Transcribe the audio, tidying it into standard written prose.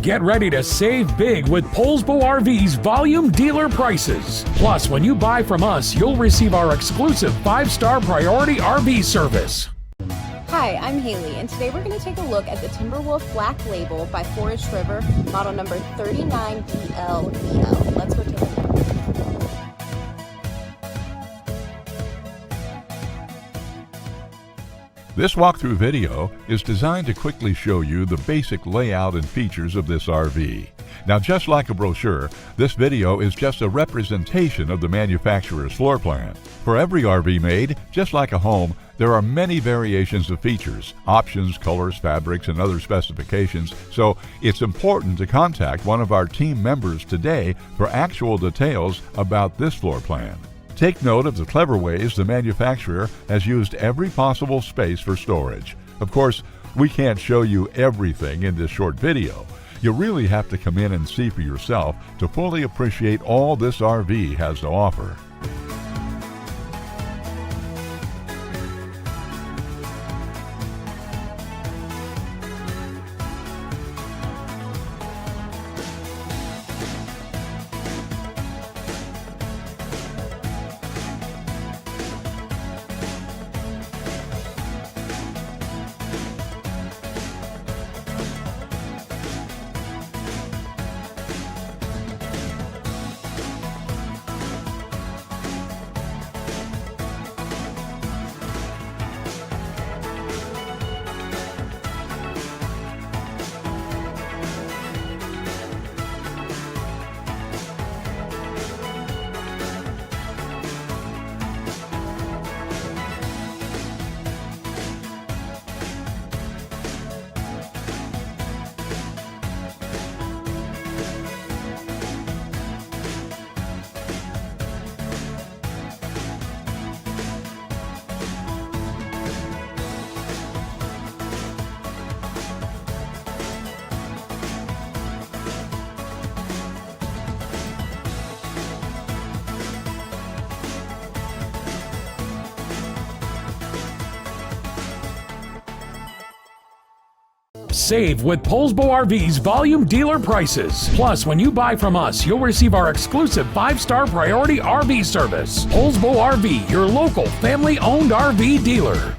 Get ready to save big with Poulsbo RV's volume dealer prices. Plus, when you buy from us, you'll receive our exclusive 5-star priority RV service. Hi, I'm Haley, and today we're going to take a look at the Timberwolf Black Label by Forest River, model number 39DL. Let's go take a look. This walkthrough video is designed to quickly show you the basic layout and features of this RV. Now, just like a brochure, this video is just a representation of the manufacturer's floor plan. For every RV made, just like a home, there are many variations of features, options, colors, fabrics, and other specifications, so it's important to contact one of our team members today for actual details about this floor plan. Take note of the clever ways the manufacturer has used every possible space for storage. Of course, we can't show you everything in this short video. You really have to come in and see for yourself to fully appreciate all this RV has to offer. Save with Poulsbo RV's volume dealer prices. Plus, when you buy from us, you'll receive our exclusive 5-star priority RV service. Poulsbo RV, your local family-owned RV dealer.